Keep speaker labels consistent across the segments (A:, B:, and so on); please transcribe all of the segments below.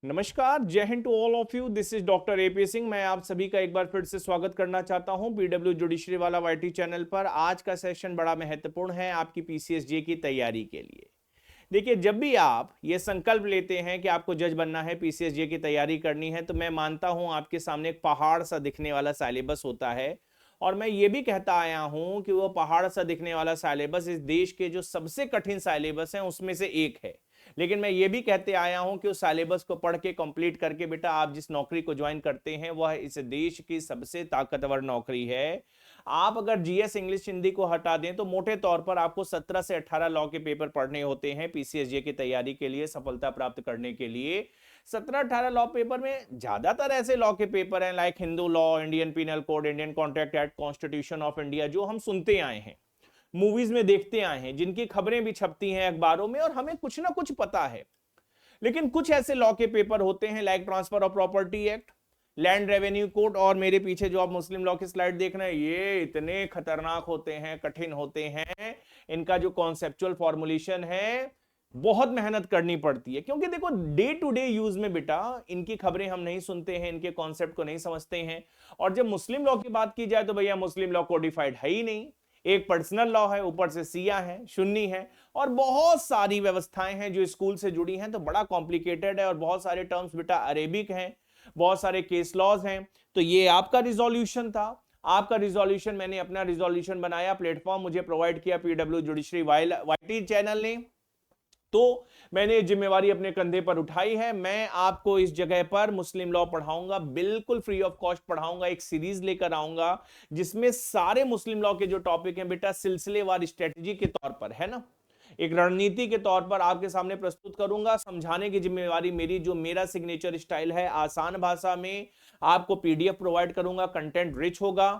A: नमस्कार, जय Hind to all of you. This is doctor A सिंह। मैं आप सभी का एक बार फिर से स्वागत करना चाहता हूं पीडब्ल्यू जुडिशरी वाला वाईटी चैनल पर। आज का सेशन बड़ा महत्वपूर्ण है आपकी पीसीएसजे की तैयारी के लिए। देखिए, जब भी आप ये संकल्प लेते हैं कि आपको जज बनना है, पीसीएसजे की तैयारी करनी है, तो मैं मानता हूं आपके सामने एक पहाड़ सा दिखने वाला सिलेबस होता है। और मैं ये भी कहता आया हूं कि वो पहाड़ सा दिखने वाला सिलेबस इस देश के जो सबसे कठिन सिलेबस हैं उसमें से एक है। लेकिन मैं ये भी कहते आया हूं कि उस सिलेबस को पढ़ के कंप्लीट करके बेटा आप जिस नौकरी को ज्वाइन करते हैं वह इस देश की सबसे ताकतवर नौकरी है। आप अगर जीएस इंग्लिश हिंदी को हटा दें तो मोटे तौर पर आपको 17 से 18 लॉ के पेपर पढ़ने होते हैं पीसीएसजे की तैयारी के लिए, सफलता प्राप्त करने के लिए। 17-18 लॉ पेपर में ज्यादातर ऐसे लॉ के पेपर हैं like Hindu law, Indian penal code, Indian contract act, constitution of India, जो हम सुनते आए हैं, मूवीज में देखते आए हैं, जिनकी खबरें भी छपती हैं अखबारों में और हमें कुछ ना कुछ पता है। लेकिन कुछ ऐसे लॉ के पेपर होते हैं like transfer of property act, land revenue code, और मेरे पीछे जो आप मुस्लिम लॉ की स्लाइड देख रहे हैं, ये इतने खतरनाक होते हैं, कठिन होते हैं। इनका जो कॉन्सेप्चुअल फॉर्मुलेशन है, बहुत मेहनत करनी पड़ती है, क्योंकि देखो डे टू डे यूज में बेटा इनकी खबरें हम नहीं सुनते हैं, इनके कॉन्सेप्ट को नहीं समझते हैं। और जब मुस्लिम लॉ की बात की जाए तो भैया मुस्लिम लॉ कोडिफाइड है ही नहीं। एक पर्सनल लॉ है, ऊपर से सिया है, सुन्नी है, और बहुत सारी व्यवस्थाएं हैं जो स्कूल से जुड़ी हैं, तो बड़ा कॉम्प्लिकेटेड है। और बहुत सारे टर्म्स बेटा अरेबिक हैं, बहुत सारे केस लॉज हैं। तो ये आपका रिजोल्यूशन था, आपका रिजोल्यूशन, मैंने अपना रिजोल्यूशन बनाया, प्लेटफॉर्म मुझे प्रोवाइड किया पीडब्ल्यू जुडिशरी वाईटी चैनल ने, तो मैंने जिम्मेवारी अपने कंधे पर उठाई है। मैं आपको इस जगह पर मुस्लिम लॉ पढ़ाऊंगा, बिल्कुल फ्री ऑफ कॉस्ट पढ़ाऊंगा। एक सीरीज लेकर आऊंगा जिसमें सारे मुस्लिम लॉ के जो टॉपिक हैं बेटा सिलसिलेवार स्ट्रेटजी के तौर पर, है ना, एक रणनीति के तौर पर आपके सामने प्रस्तुत करूंगा। समझाने की जिम्मेवारी मेरी, जो मेरा सिग्नेचर स्टाइल है, आसान भाषा में आपको पीडीएफ प्रोवाइड करूंगा, कंटेंट रिच होगा,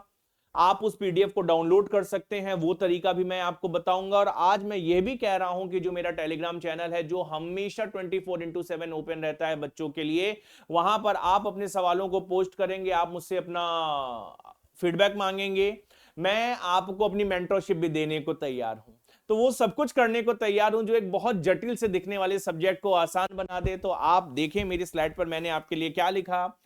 A: आप उस पीडीएफ को डाउनलोड कर सकते हैं, वो तरीका भी मैं आपको बताऊंगा। और आज मैं ये भी कह रहा हूं कि जो मेरा टेलीग्राम चैनल है, जो हमेशा 24x7 ओपन रहता है बच्चों के लिए, वहां पर आप अपने सवालों को पोस्ट करेंगे, आप मुझसे अपना फीडबैक मांगेंगे, मैं आपको अपनी मेंटरशिप भी देने को तैयार हूं। तो वो सब कुछ करने को तैयार हूं जो एक बहुत जटिल से दिखने वाले सब्जेक्ट को आसान बना दे। तो आप देखें मेरी स्लाइड पर मैंने आपके लिए क्या लिखा।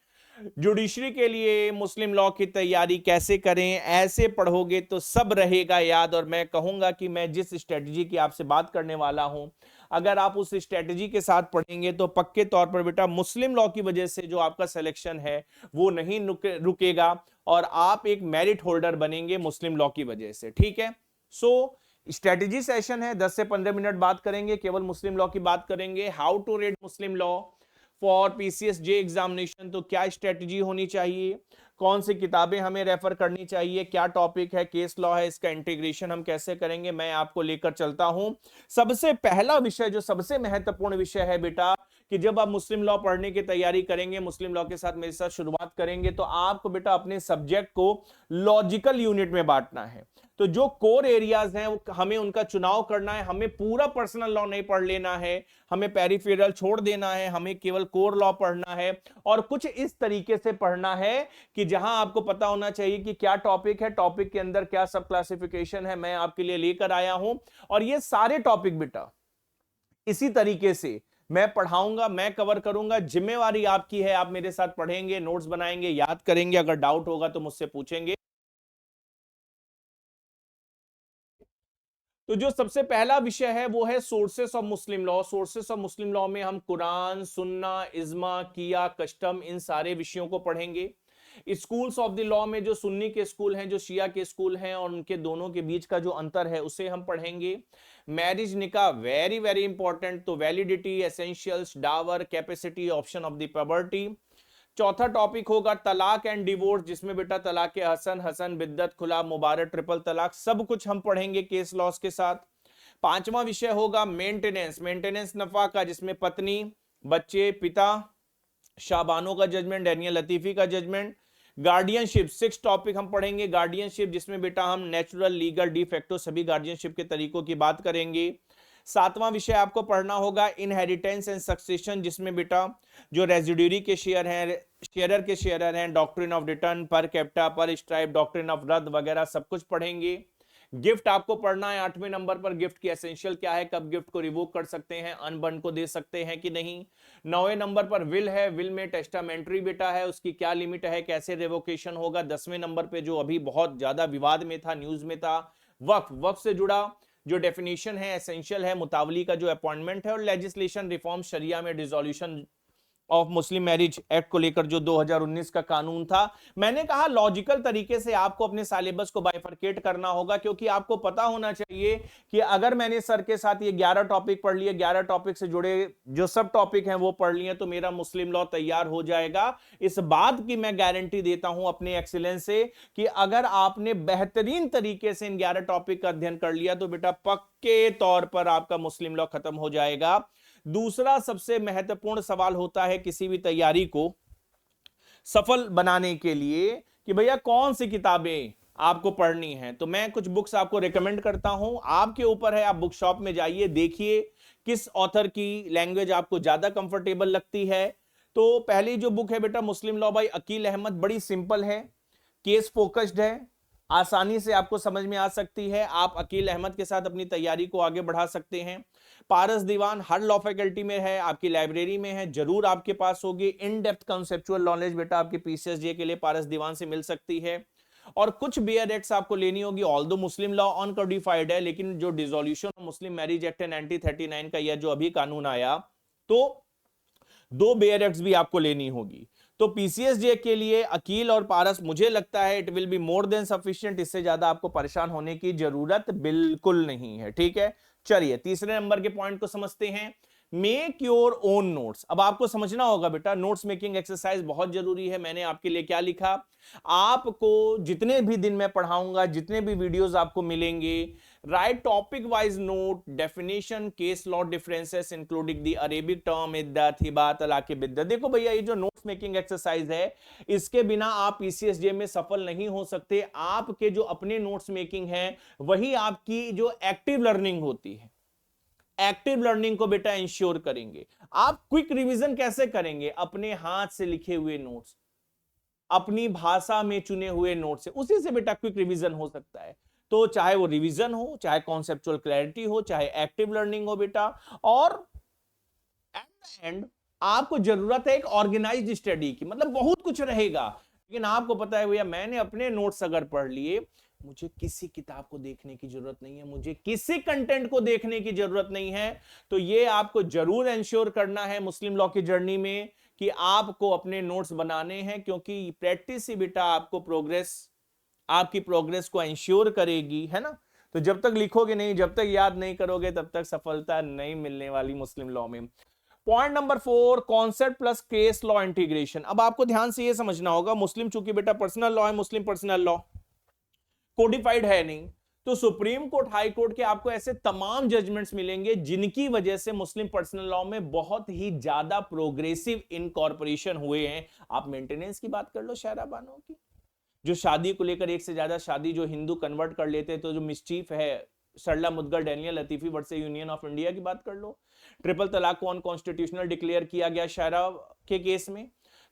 A: जुडिशरी के लिए मुस्लिम लॉ की तैयारी कैसे करें, ऐसे पढ़ोगे तो सब रहेगा याद। और मैं कहूंगा कि मैं जिस स्ट्रेटजी की आपसे बात करने वाला हूं, अगर आप उस स्ट्रेटजी के साथ पढ़ेंगे तो पक्के तौर पर बेटा मुस्लिम लॉ की वजह से जो आपका सिलेक्शन है वो नहीं रुकेगा, और आप एक मेरिट होल्डर बनेंगे मुस्लिम लॉ की वजह से। ठीक है, सो स्ट्रेटजी सेशन है, 10 से 15 मिनट बात करेंगे, केवल मुस्लिम लॉ की बात करेंगे। How to read Muslim law for PCSJ examination, तो क्या स्ट्रेटजी होनी चाहिए, कौन सी किताबें हमें रेफर करनी चाहिए, क्या टॉपिक है, केस लॉ है, इसका इंटीग्रेशन हम कैसे करेंगे, मैं आपको लेकर चलता हूं। सबसे पहला विषय, जो सबसे महत्वपूर्ण विषय है बेटा, कि जब आप मुस्लिम लॉ पढ़ने की तैयारी करेंगे, मुस्लिम लॉ के साथ मेरे साथ शुरुआत करेंगे, तो आपको बेटा अपने सब्जेक्ट को लॉजिकल यूनिट में बांटना है। तो जो कोर एरियाज हैं हमें उनका चुनाव करना है, हमें पूरा पर्सनल लॉ नहीं पढ़ लेना है, हमें पेरिफेरल छोड़ देना है, हमें केवल कोर लॉ पढ़ना है। और कुछ इस तरीके से पढ़ना है कि जहां आपको पता होना चाहिए कि क्या टॉपिक है, टॉपिक के अंदर क्या सब क्लासिफिकेशन है, मैं आपके लिए लेकर आया हूं। और ये सारे टॉपिक बेटा इसी तरीके से मैं पढ़ाऊंगा, मैं कवर करूंगा। जिम्मेवारी आपकी है, आप मेरे साथ पढ़ेंगे, नोट्स बनाएंगे, याद करेंगे, अगर डाउट होगा तो मुझसे पूछेंगे। तो जो सबसे पहला विषय है वो है sources of Muslim law. Sources of Muslim law में हम कुरान, सुन्ना, इज्मा, किया, कस्टम, इन सारे विषयों को पढ़ेंगे। स्कूल्स ऑफ द लॉ में जो सुन्नी के स्कूल हैं, जो शिया के स्कूल हैं, और उनके दोनों के बीच का जो अंतर है उसे हम पढ़ेंगे। Marriage, nikah, very very important, तो validity, essentials, dower, capacity, option of the property. चौथा टॉपिक होगा तलाक एंड डिवोर्स, जिसमें बेटा तलाक के हसन, हसन, बिद्दत, खुला, मुबारक, ट्रिपल तलाक, सब कुछ हम पढ़ेंगे केस लॉस के साथ। पांचवा विषय होगा मेंटेनेंस, मेंटेनेंस नफा का, जिसमें पत्नी, बच्चे, पिता, शाबानो का जजमेंट, डैनियल लतीफी का जजमेंट। गार्डियनशिप, 6 टॉपिक हम पढ़ेंगे गार्डियनशिप, जिसमें बेटा हम नेचुरल, लीगल, डी फैक्टो सभी गार्डियनशिप के तरीकों की बात करेंगे। सातवां विषय आपको पढ़ना होगा इनहेरिटेंस एंड सक्सेशन, जिसमें बेटा जो रेजिड्यूरी के शेयर हैं, शेयरर के शेयरर हैं, डॉक्ट्रिन ऑफ रिटर्न, पर कैप्टा, पर स्ट्राइप, डॉक्ट्रिन ऑफ रद्द वगैरह सब कुछ पढ़ेंगे। गिफ्ट आपको पढ़ना है 8वें नंबर पर, गिफ्ट की एसेंशियल क्या है, कब गिफ्ट को रिवोक कर सकते हैं, अनबर्न को दे सकते हैं कि नहीं। 9वें नंबर पर विल है, विल में टेस्टामेंट्री बेटा है, उसकी क्या लिमिट है, कैसे रिवोकेशन होगा। 10वें नंबर पे जो अभी बहुत ज्यादा विवाद में था, न्यूज में था, वक्फ, वक्फ से जुड़ा जो डेफिनेशन है, एसेंशियल है, मुतावली का जो अपॉइंटमेंट है, और लेजिस्लेशन रिफॉर्म, शरिया में dissolution of Muslim marriage act को लेकर जो 2019 का कानून था। मैंने कहा लॉजिकल तरीके से आपको अपने सिलेबस को बाइफरकेट करना होगा, क्योंकि आपको पता होना चाहिए कि अगर मैंने सर के साथ ये 11 टॉपिक पढ़ लिए, 11 टॉपिक से जुड़े जो सब टॉपिक हैं वो पढ़ लिए, तो मेरा मुस्लिम लॉ तैयार हो जाएगा। इस बात की मैं गारंटी देता हूं अपने एक्सीलेंस से कि अगर आपने बेहतरीन तरीके से इन 11 टॉपिक का अध्ययन कर लिया तो बेटा पक्के तौर पर आपका मुस्लिम लॉ खत्म हो जाएगा। दूसरा सबसे महत्वपूर्ण सवाल होता है किसी भी तैयारी को सफल बनाने के लिए कि भैया कौन सी किताबें आपको पढ़नी है। तो मैं कुछ बुक्स आपको रिकमेंड करता हूं, आपके ऊपर है, आप बुक शॉप में जाइए, देखिए किस ऑथर की लैंग्वेज आपको ज्यादा कंफर्टेबल लगती है। तो पहली जो बुक है बेटा Muslim law by Aqil Ahmad, बड़ी सिंपल है, केस फोकस्ड है, आसानी से आपको समझ में आ सकती है। आप अकील अहमद के साथ अपनी तैयारी को आगे बढ़ा सकते हैं। पारस दीवान हर लॉ फैकल्टी में है, आपकी लाइब्रेरी में है, जरूर आपके पास होगी। इन डेप्थ कंसेप्चुअल नॉलेज बेटा आपके पीसीएसजे के लिए पारस दीवान से मिल सकती है। और कुछ बेयर एक्ट्स आपको लेनी होगी, ऑल्दो मुस्लिम लॉ अनकोडिफाइड है, लेकिन जो dissolution of Muslim marriage act 1939 का यह जो अभी कानून आया, तो 2 बेयर एक्ट्स भी आपको लेनी होगी। तो पीसीएसजे के लिए अकील और पारस मुझे लगता है it will be more than sufficient, इससे ज्यादा आपको परेशान होने की जरूरत बिल्कुल नहीं है। ठीक है, चलिए तीसरे नंबर के पॉइंट को समझते हैं, मेक योर ओन नोट्स। अब आपको समझना होगा बेटा नोट्स मेकिंग एक्सरसाइज बहुत जरूरी है। मैंने आपके लिए क्या लिखा, आपको जितने भी दिन मैं पढ़ाऊंगा, जितने भी वीडियोस आपको मिलेंगे, right topic wise note, definition, case law differences including the Arabic term, इद्दत, हिबा, तलाक बिद्दत। देखो भैया ये जो नोट्स मेकिंग एक्सरसाइज है, इसके बिना आप पीसीएसजे में सफल नहीं हो सकते। आपके जो अपने नोट्स मेकिंग है वही आपकी जो एक्टिव लर्निंग होती है, एक्टिव लर्निंग को बेटा इंश्योर करेंगे। आप क्विक रिवीजन कैसे करेंगे, अपने हाथ से लिखे हुए नोट्स, अपनी भाषा में चुने हुए नोट्स से, उसी से बेटा क्विक रिवीजन हो सकता है। तो चाहे वो रिवीजन हो, चाहे कॉन्सेप्चुअल क्लैरिटी हो, चाहे एक्टिव लर्निंग हो बेटा, और एट द एंड आपको जरूरत है एक ऑर्गेनाइज्ड स्टडी की, मतलब बहुत कुछ रहेगा, लेकिन आपको पता है भैया मैंने अपने नोट्स अगर पढ़ लिए, मुझे किसी किताब को देखने की जरूरत नहीं है, मुझे किसी कंटेंट को देखने की जरूरत नहीं है। तो ये आपको जरूर इंश्योर करना है मुस्लिम लॉ की जर्नी में कि आपको अपने नोट्स बनाने हैं, क्योंकि प्रैक्टिस ही बेटा आपको प्रोग्रेस, आपकी प्रोग्रेस को इंश्योर करेगी, है ना। तो जब तक लिखोगे नहीं, जब तक याद नहीं करोगे, तब तक सफलता नहीं मिलने वाली मुस्लिम लॉ में। Point number 4, concept plus case law integration. अब आपको ध्यान से यह समझना होगा, मुस्लिम चूंकि बेटा पर्सनल लॉ है, मुस्लिम पर्सनल लॉ कोडिफाइड है नहीं, तो सुप्रीम कोर्ट, हाई कोर्ट के आपको ऐसे तमाम जजमेंट्स मिलेंगे जिनकी वजह से मुस्लिम पर्सनल लॉ में बहुत ही ज्यादा प्रोग्रेसिव इनकॉर्पोरेशन हुए हैं। आप मेंटेनेंस की बात कर लो, शायरा बानो की, जो शादी को लेकर एक से ज्यादा शादी जो हिंदू कन्वर्ट कर लेते हैं, तो जो मिसचीफ है, Sarla Mudgal, Daniel Latifi versus union of India की बात कर लो, ट्रिपल तलाक को अनकॉन्स्टिट्यूशनल डिक्लेयर किया गया शायरा के केस में।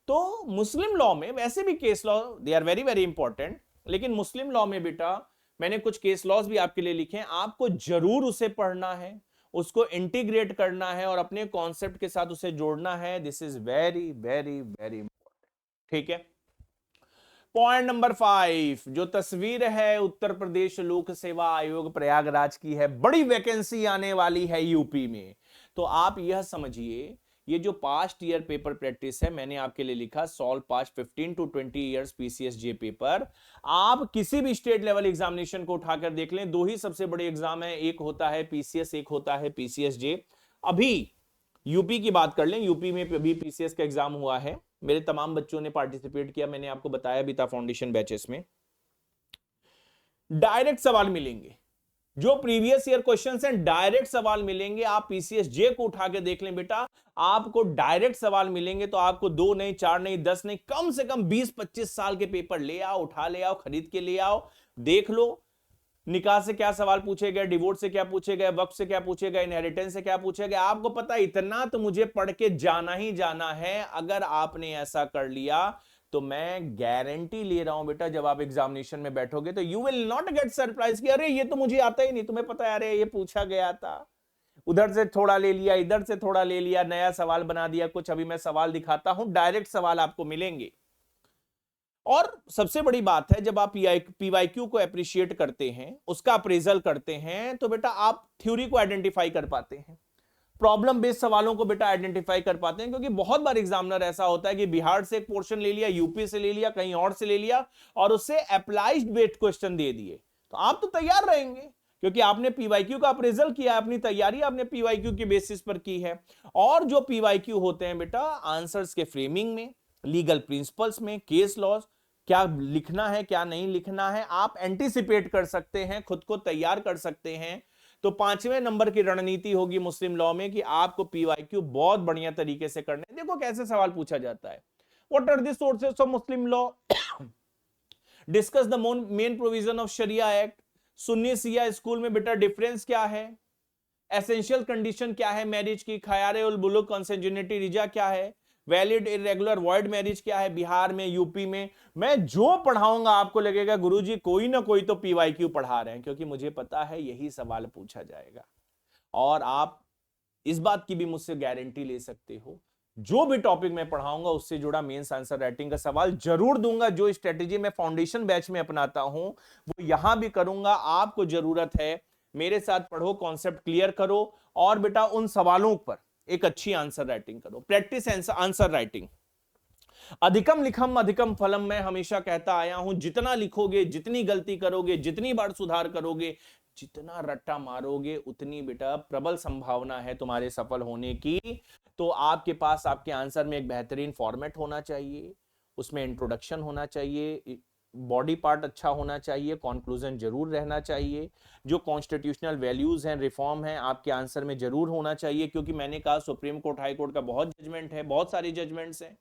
A: तो मुस्लिम लॉ में वैसे भी case law they are very very important, लेकिन मुस्लिम लॉ में बेटा मैंने कुछ केस लॉज भी आपके लिए लिखे हैं, आपको जरूर उसे पढ़ना है, उसको इंटीग्रेट करना है और अपने कॉन्सेप्ट के साथ उसे जोड़ना है। This is very very very important. ठीक है, पॉइंट नंबर 5, जो तस्वीर है उत्तर प्रदेश लोक सेवा आयोग प्रयागराज की है, बड़ी वैकेंसी आने वाली है यूपी में। तो आप यह समझिए, ये जो पास्ट ईयर पेपर प्रैक्टिस है, मैंने आपके लिए लिखा solve past 15 to 20 years PCSJ paper. आप किसी भी स्टेट लेवल एग्जामिनेशन को उठाकर देख लें, 2 ही सबसे बड़े एग्जाम है, एक होता है पीसीएस, एक होता है पीसीएसजे। अभी यूपी की बात कर लें, यूपी में अभी पीसीएस का एग्जाम हुआ है, मेरे तमाम बच्चों ने पार्टिसिपेट किया, मैंने आपको बताया भी था फाउंडेशन बैचेस में। डायरेक्ट सवाल मिलेंगे, जो प्रीवियस ईयर क्वेश्चंस हैं डायरेक्ट सवाल मिलेंगे। आप पीसीएसजे को उठा के देख लें बेटा, आपको डायरेक्ट सवाल मिलेंगे। तो आपको 2 नहीं, 4 नहीं, 10 नहीं, कम से कम 20-25 साल के पेपर ले आओ, उठा ले आओ, खरीद के ले आओ, देख लो। निकाह से क्या सवाल पूछे गए, डिवोर्स से क्या पूछे गए, वक्फ से क्या पूछे गए, इनहेरिटेंस से क्या पूछे गए, आपको पता इतना तो मुझे पढ़ के जाना ही जाना है। अगर आपने ऐसा कर लिया तो मैं गारंटी ले रहा हूं बेटा, जब आप एग्जामिनेशन में बैठोगे तो you will not get surprise कि अरे ये तो मुझे आता ही नहीं, तुम्हें पता है अरे ये पूछा गया था, उधर से थोड़ा ले लिया, इधर से थोड़ा ले लिया, नया सवाल बना दिया कुछ। अभी मैं सवाल दिखाता हूं, डायरेक्ट सवाल आपको मिलेंगे। और सबसे बड़ी बात है, जब आप पीवाईक्यू को अप्रिशिएट करते हैं, उसका अप्रेजल करते हैं, तो बेटा आप थ्योरी को आइडेंटिफाई कर पाते हैं, प्रॉब्लम बेस्ड सवालों को बेटा आइडेंटिफाई कर पाते हैं। क्योंकि बहुत बार एग्जामिनर ऐसा होता है कि बिहार से एक पोर्शन ले लिया, यूपी से ले लिया, कहीं और से ले लिया, और उससे अप्लाइड बेस्ड क्वेश्चन दे दिए, तो आप तो तैयार रहेंगे क्योंकि आपने पीवाईक्यू का अप्रेजल किया, अपनी तैयारी आपने पीवाईक्यू के बेसिस पर की है। और जो पीवाईक्यू होते हैं बेटा, आंसर्स के फ्रेमिंग में, लीगल प्रिंसिपल्स में, केस लॉज, क्या लिखना है क्या नहीं लिखना है, आप एंटीसिपेट कर सकते हैं, खुद को तैयार कर सकते हैं। तो 5वें नंबर की रणनीति होगी मुस्लिम लॉ में कि आपको पीवाईक्यू बहुत बढ़िया तरीके से करना है। देखो कैसे सवाल पूछा जाता है, what are the sources of Muslim law, discuss the main provision of Shariat act, Sunni Shia school में बेटा डिफरेंस क्या है, एसेंशियल कंडीशन क्या है मैरिज की, खयारे उल बुलुग कंसेंजुनिटी रिजा क्या है, वैलिड इरेगुलर वॉइड मैरिज क्या है बिहार में, यूपी में। मैं जो पढ़ाऊंगा आपको लगेगा गुरुजी कोई ना कोई तो पीवाईक्यू पढ़ा रहे हैं, क्योंकि मुझे पता है यही सवाल पूछा जाएगा। और आप इस बात की भी मुझसे गारंटी ले सकते हो, जो भी टॉपिक मैं पढ़ाऊंगा उससे जुड़ा मेंस आंसर राइटिंग का सवाल जरूर दूंगा। जो स्ट्रेटेजी मैं फाउंडेशन बैच में अपनाता हूं वो यहां भी करूंगा। आपको जरूरत है मेरे साथ पढ़ो, कॉन्सेप्ट क्लियर करो, और बेटा उन सवालों पर एक अच्छी आंसर राइटिंग करो। प्रैक्टिस आंसर राइटिंग, अधिकम लिखम अधिकम फलम, मैं हमेशा कहता आया हूं, जितना लिखोगे, जितनी गलती करोगे, जितनी बार सुधार करोगे, जितना रट्टा मारोगे, उतनी बेटा प्रबल संभावना है तुम्हारे सफल होने की। तो आपके पास आपके आंसर में एक बेहतरीन फॉर्मेट होना चाहिए, उसमें इंट्रोडक्शन होना चाहिए, बॉडी पार्ट अच्छा होना चाहिए, कंक्लूजन जरूर रहना चाहिए, जो कॉन्स्टिट्यूशनल वैल्यूज हैं, रिफॉर्म हैं, आपके आंसर में जरूर होना चाहिए। क्योंकि मैंने कहा सुप्रीम कोर्ट, हाई कोर्ट का बहुत जजमेंट है, बहुत सारी जजमेंट्स हैं।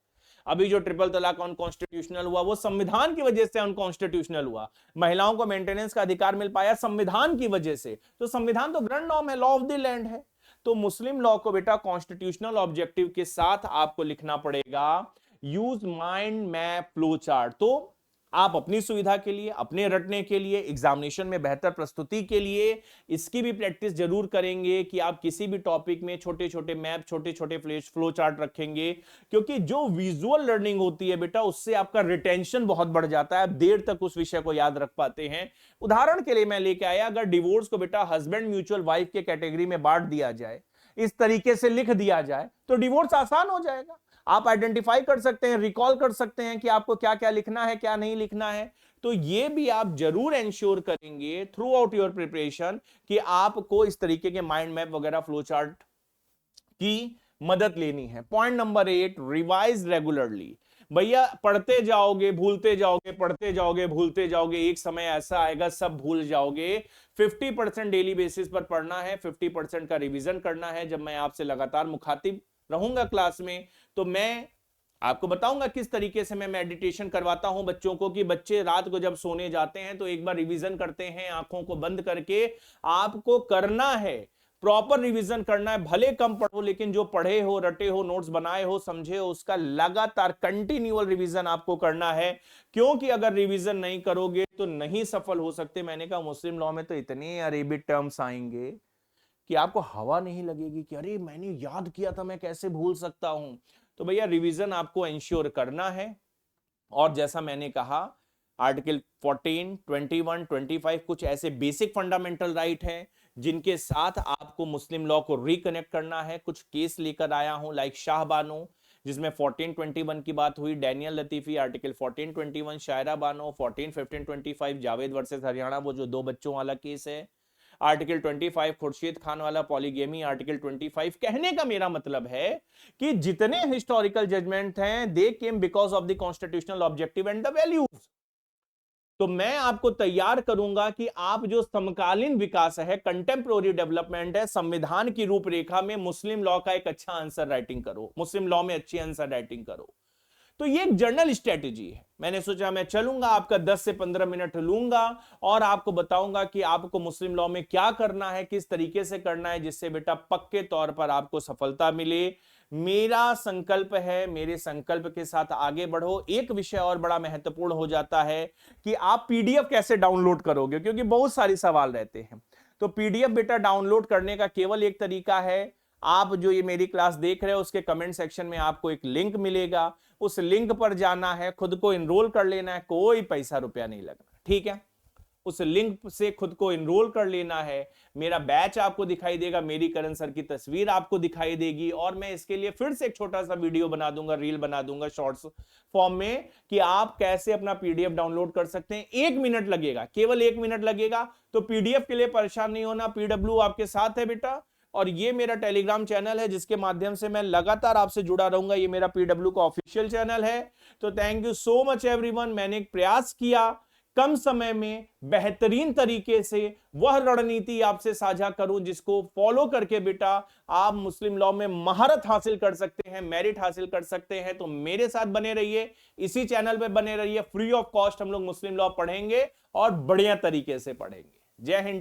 A: अभी जो ट्रिपल तलाक अनकॉन्स्टिट्यूशनल हुआ वो संविधान की वजह से अनकॉन्स्टिट्यूशनल हुआ। महिलाओं को मेंटेनेंस का अधिकार मिल पाया संविधान की वजह से, तो संविधान तो ग्रैंड नॉर्म है, लॉ ऑफ द लैंड है। तो मुस्लिम लॉ को बेटा कॉन्स्टिट्यूशनल ऑब्जेक्टिव के साथ आपको लिखना पड़ेगा। Use mind map flow chart, तो आप अपनी सुविधा के लिए, अपने रटने के लिए, एग्जामिनेशन में बेहतर प्रस्तुति के लिए इसकी भी प्रैक्टिस जरूर करेंगे कि आप किसी भी टॉपिक में छोटे छोटे मैप, छोटे छोटे फ्लो चार्ट रखेंगे। क्योंकि जो विजुअल लर्निंग होती है बेटा, उससे आपका रिटेंशन बहुत बढ़ जाता है, आप देर तक उस विषय को याद रख पाते हैं। उदाहरण के लिए मैं लेके आया, अगर डिवोर्स को बेटा हस्बैंड म्यूचुअल वाइफ के कैटेगरी में बांट दिया जाए, इस तरीके से लिख दिया जाए, तो डिवोर्स आसान हो जाएगा। आप आइडेंटिफाई कर सकते हैं, रिकॉल कर सकते हैं कि आपको क्या क्या लिखना है, क्या नहीं लिखना है। तो ये भी आप जरूर इंश्योर करेंगे थ्रू आउट योर प्रिपरेशन कि आपको इस तरीके के माइंड मैप वगैरह फ्लो चार्ट की मदद लेनी है। Point number 8, revise regularly. भैया पढ़ते जाओगे भूलते जाओगे, पढ़ते जाओगे भूलते जाओगे, एक समय ऐसा आएगा सब भूल जाओगे। 50% डेली बेसिस पर पढ़ना है, 50% का रिवीजन करना है। जब मैं आपसे लगातार मुखातिब रहूंगा क्लास में, तो मैं आपको बताऊंगा किस तरीके से मैं मेडिटेशन करवाता हूं बच्चों को, कि बच्चे रात को जब सोने जाते हैं तो एक बार रिवीजन करते हैं आंखों को बंद करके। आपको करना है, प्रॉपर रिवीजन करना है, भले कम पढ़ो लेकिन जो पढ़े हो, रटे हो, नोट्स बनाए हो, समझे हो, उसका लगातार कंटिन्यूअल रिवीजन आपको करना है। क्योंकि अगर रिवीजन नहीं करोगे तो नहीं सफल हो सकते। मैंने कहा मुस्लिम लॉ में तो इतने अरेबिक टर्म्स आएंगे कि आपको हवा नहीं लगेगी कि अरे मैंने याद किया था, मैं कैसे भूल सकता हूं। तो भैया रिवीजन आपको इंश्योर करना है। और जैसा मैंने कहा, आर्टिकल 14, 21, 25 कुछ ऐसे बेसिक फंडामेंटल राइट हैं जिनके साथ आपको मुस्लिम लॉ को रिकनेक्ट करना है। कुछ केस लेकर आया हूं, लाइक शाह बानो, जिसमें 1421 की बात हुई, Daniel लतीफी article 1421, Shayara Bano 14, 15, 25, Javed versus Haryana, वो जो 2 बच्चों वाला केस है, आर्टिकल 25 खुर्शीद खान वाला पॉलीगेमी, आर्टिकल 25। कहने का मेरा मतलब है कि जितने हिस्टोरिकल जजमेंट हैं, they came because of the constitutional objective and the values. तो मैं आपको तैयार करूंगा कि आप जो समकालीन विकास है, कंटेम्प्रोरी डेवलपमेंट है, संविधान की रूपरेखा में मुस्लिम लॉ का एक अच्छा आंसर राइटिंग करो, मुस्लिम लॉ में अच्छी आंसर राइटिंग करो। तो ये एक जर्नल स्ट्रेटेजी है। मैंने सोचा मैं चलूंगा, आपका 10 से 15 मिनट लूंगा और आपको बताऊंगा कि आपको मुस्लिम लॉ में क्या करना है, किस तरीके से करना है, जिससे बेटा पक्के तौर पर आपको सफलता मिले। मेरा संकल्प है, मेरे संकल्प के साथ आगे बढ़ो। एक विषय और बड़ा महत्वपूर्ण हो जाता है कि आप पीडीएफ कैसे डाउनलोड करोगे, क्योंकि बहुत सारे सवाल रहते हैं। तो पीडीएफ बेटा डाउनलोड करने का केवल एक तरीका है, आप जो ये मेरी क्लास देख रहे हो उसके कमेंट सेक्शन में आपको एक लिंक मिलेगा, उस लिंक पर जाना है, खुद को एनरोल कर लेना है, कोई पैसा रुपया नहीं लगना, ठीक है। उस लिंक से खुद को एनरोल कर लेना है। मेरा बैच आपको दिखाई देगा, मेरी करण सर की तस्वीर आपको दिखाई देगी, और मैं इसके लिए फिर से एक छोटा सा वीडियो बना दूंगा, रील बना दूंगा शॉर्ट्स फॉर्म में, कि आप कैसे अपना पीडीएफ डाउनलोड कर सकते हैं। 1 मिनट लगेगा, केवल 1 मिनट लगेगा। तो पीडीएफ के लिए परेशान नहीं होना, पीडब्ल्यू आपके साथ है बेटा। और ये मेरा टेलीग्राम चैनल है जिसके माध्यम से मैं लगातार आपसे जुड़ा रहूंगा, ये मेरा पीडब्ल्यू का ऑफिशियल चैनल है। तो thank you so much everyone. मैंने एक प्रयास किया कम समय में बेहतरीन तरीके से वह रणनीति आपसे साझा करूं जिसको फॉलो करके बेटा आप मुस्लिम लॉ में महारत हासिल कर सकते हैं, मेरिट हासिल कर सकते हैं। तो मेरे साथ बने रहिए, इसी चैनल पे बने रहिए। फ्री ऑफ कॉस्ट हम लोग मुस्लिम लॉ पढ़ेंगे और बढ़िया तरीके से पढ़ेंगे। जय हिंद।